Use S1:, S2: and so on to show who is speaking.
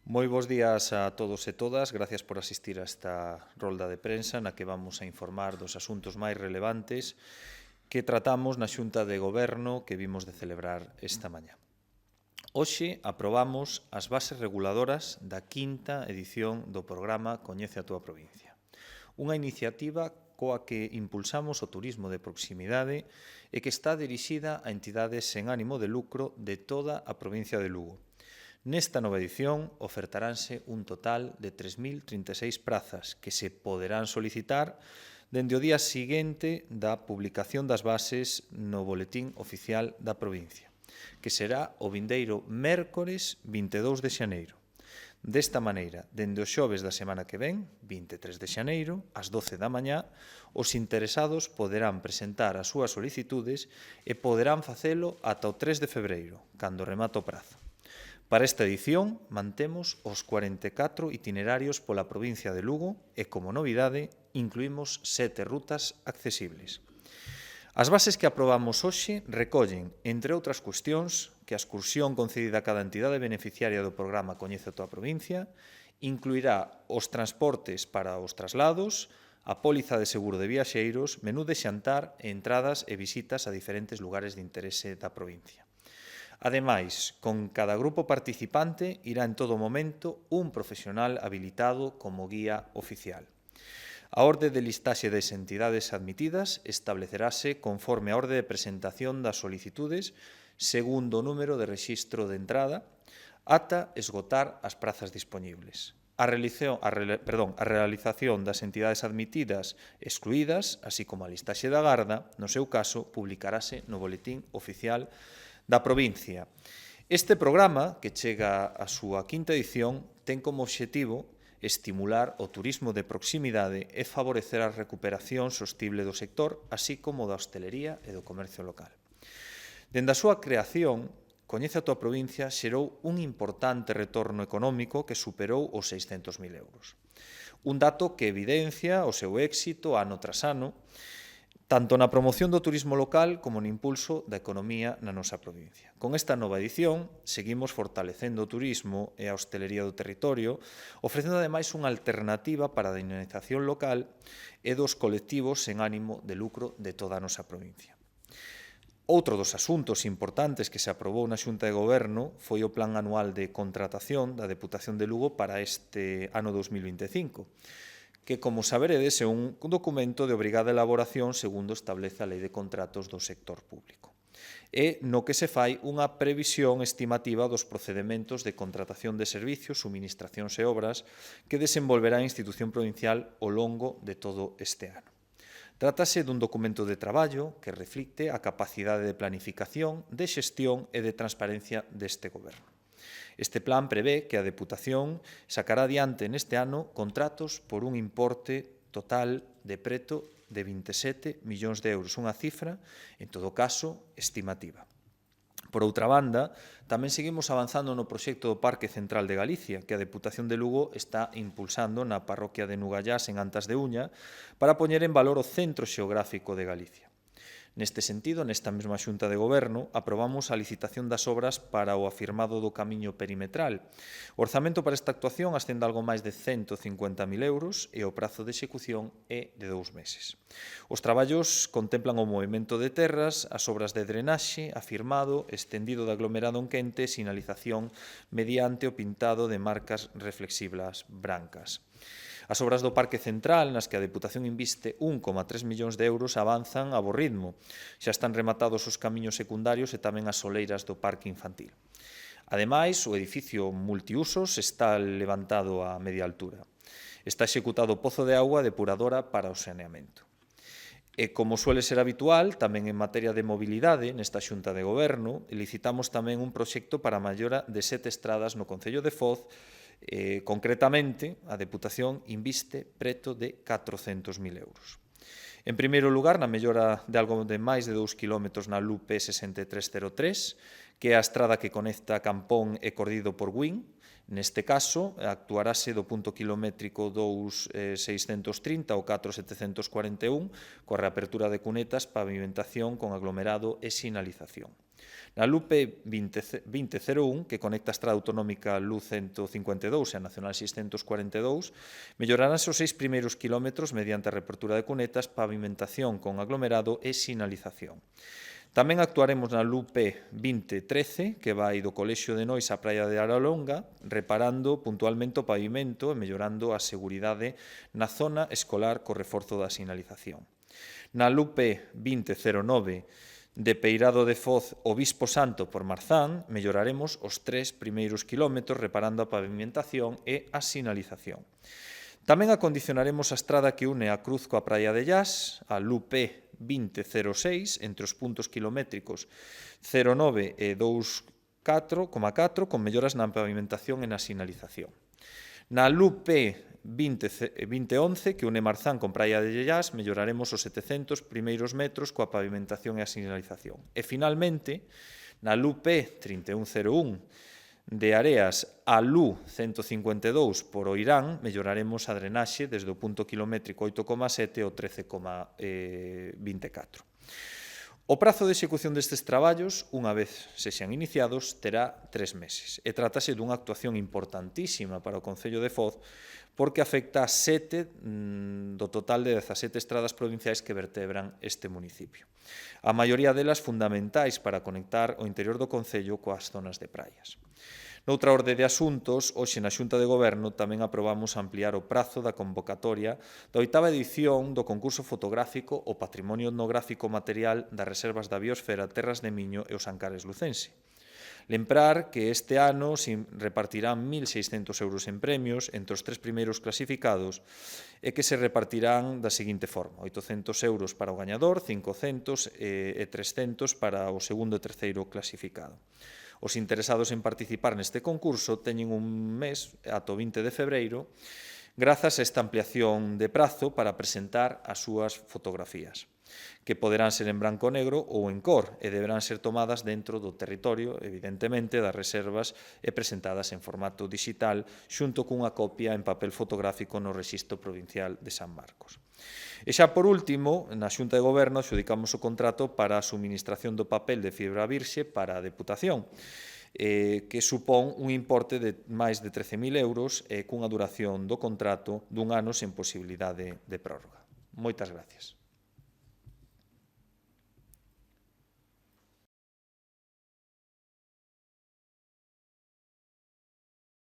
S1: Moi bons días a todos e todas, gracias por asistir a esta rolda de prensa na que vamos a informar dos asuntos máis relevantes que tratamos na Xunta de Goberno que vimos de celebrar esta mañá. Hoxe aprobamos as bases reguladoras da quinta edición do programa Coñece a túa provincia. Unha iniciativa coa que impulsamos o turismo de proximidade e que está dirixida a entidades sen ánimo de lucro de toda a provincia de Lugo. Nesta nova edición ofertaránse un total de 3.036 prazas que se poderán solicitar dende o día seguinte da publicación das bases no Boletín Oficial da provincia, que será o vindeiro mércores 22 de xaneiro. Desta maneira, dende o xoves da semana que ven, 23 de xaneiro, ás 12 da mañá, os interesados poderán presentar as súas solicitudes e poderán facelo ata o 3 de febreiro, cando remata o prazo. Para esta edición mantemos os 44 itinerarios pola provincia de Lugo e, como novidade, incluímos 7 rutas accesibles. As bases que aprobamos hoxe recollen, entre outras cuestións, que a excursión concedida a cada entidade beneficiaria do programa Coñece a túa provincia incluirá os transportes para os traslados, a póliza de seguro de viaxeiros, menú de xantar e entradas e visitas a diferentes lugares de interese da provincia. Ademais, con cada grupo participante irá en todo momento un profesional habilitado como guía oficial. A orde de listaxe das entidades admitidas establecerase conforme a orde de presentación das solicitudes segundo o número de rexistro de entrada ata esgotar as prazas dispoñibles. A realización das entidades admitidas excluídas, así como a listaxe da garda, no seu caso, publicarase no Boletín Oficial da provincia. Este programa, que chega á súa quinta edición, ten como obxectivo estimular o turismo de proximidade e favorecer a recuperación sostible do sector, así como da hostelería e do comercio local. Dende a súa creación, Coñece a túa provincia xerou un importante retorno económico que superou os 600.000 euros. Un dato que evidencia o seu éxito ano tras ano, tanto na promoción do turismo local como no impulso da economía na nosa provincia. Con esta nova edición, seguimos fortalecendo o turismo e a hostelería do territorio, ofrecendo ademais unha alternativa para a dinamización local e dos colectivos sen ánimo de lucro de toda a nosa provincia. Outro dos asuntos importantes que se aprobou na Xunta de Goberno foi o Plan Anual de Contratación da Deputación de Lugo para este ano 2025, que, como saberedes, é un documento de obrigada elaboración segundo establece a Lei de Contratos do Sector Público, e no que se fai unha previsión estimativa dos procedementos de contratación de servicios, suministracións e obras que desenvolverá a institución provincial ao longo de todo este ano. Trátase dun documento de traballo que reflicte a capacidade de planificación, de xestión e de transparencia deste Goberno. Este plan prevé que a Deputación sacará adiante neste ano contratos por un importe total de preto de 27 millóns de euros, unha cifra, en todo caso, estimativa. Por outra banda, tamén seguimos avanzando no proxecto do Parque Central de Galicia, que a Deputación de Lugo está impulsando na parroquia de Nugallás, en Antas de Uña, para poñer en valor o centro xeográfico de Galicia. Neste sentido, nesta mesma Xunta de Goberno, aprobamos a licitación das obras para o afirmado do camiño perimetral. O orzamento para esta actuación ascende a algo máis de 150.000 euros e o prazo de execución é de 2 meses. Os traballos contemplan o movimento de terras, as obras de drenaxe, afirmado, estendido de aglomerado en quente e sinalización mediante o pintado de marcas reflexibles brancas. As obras do Parque Central, nas que a Deputación inviste 1,3 millóns de euros, avanzan a bo ritmo. Xa están rematados os camiños secundarios e tamén as soleiras do Parque Infantil. Ademais, o edificio multiusos está levantado a media altura. Está executado o pozo de auga depuradora para o saneamento. E, como suele ser habitual, tamén en materia de mobilidade, nesta Xunta de Goberno, licitamos tamén un proxecto para a mellora de 7 estradas no Concello de Foz. Concretamente, a Deputación inviste preto de 400.000 euros. En primeiro lugar, na mellora de algo de máis de 2 km na LUP 6303, que é a estrada que conecta Campón e Cordido por Guín. Neste caso, actuarase do punto kilométrico 2630 ao 4741, coa reapertura de cunetas, pavimentación con aglomerado e sinalización. Na LUPE 2001, que conecta a Estrada Autonómica LU 152 e a Nacional 642, melloraránse os 6 primeiros quilómetros mediante a reapertura de cunetas, pavimentación con aglomerado e sinalización. Tamén actuaremos na LUPE 2013, que vai do Colexio de Nois á Praia de Aralonga, reparando puntualmente o pavimento e mellorando a seguridade na zona escolar co reforzo da sinalización. Na LUPE 2009, de Peirado de Foz ao Bispo Santo por Marzán, melloraremos os 3 primeiros quilómetros reparando a pavimentación e a sinalización. Tamén acondicionaremos a estrada que une a Cruz coa Praia de Llas, a LUPE 2006, entre os puntos kilométricos 09 e 24,4, con melloras na pavimentación e na sinalización. Na LUPE 2011, que une Marzán con Praia de Llas, melloraremos os 700 primeiros metros coa pavimentación e a sinalización. E, finalmente, na LUPE 3101, de Areas a LU 152 por Oirán, melloraremos a drenaxe desde o punto kilométrico 8,7 ao 13,24. O prazo de execución destes traballos, unha vez se xan iniciados, terá 3 meses. E trátase dunha actuación importantísima para o Concello de Foz, porque afecta a 7 do total de 17 estradas provinciais que vertebran este municipio. A maioría delas fundamentais para conectar o interior do Concello coas zonas de praias. Noutra orde de asuntos, hoxe na Xunta de Goberno tamén aprobamos ampliar o prazo da convocatoria da 8ª edición do concurso fotográfico O Patrimonio Etnográfico Material das Reservas da Biosfera Terras de Miño e os Ancares Lucense. Lembrar que este ano se repartirán 1.600 euros en premios entre os 3 primeiros clasificados e que se repartirán da seguinte forma: 800 euros para o gañador, 500 e 300 para o segundo e terceiro clasificado. Os interesados en participar neste concurso teñen un mes, ata o 20 de febreiro, grazas a esta ampliación de prazo para presentar as súas fotografías, que poderán ser en branco e negro ou en cor, e deberán ser tomadas dentro do territorio, evidentemente, das reservas e presentadas en formato digital, xunto cunha copia en papel fotográfico no Rexistro Provincial de San Marcos. E xa por último, na Xunta de Goberno adxudicamos o contrato para a suministración do papel de fibra virxe para a Deputación, que supón un importe de máis de 13.000 euros e cunha duración do contrato dun ano sen posibilidade de prórroga. Moitas gracias.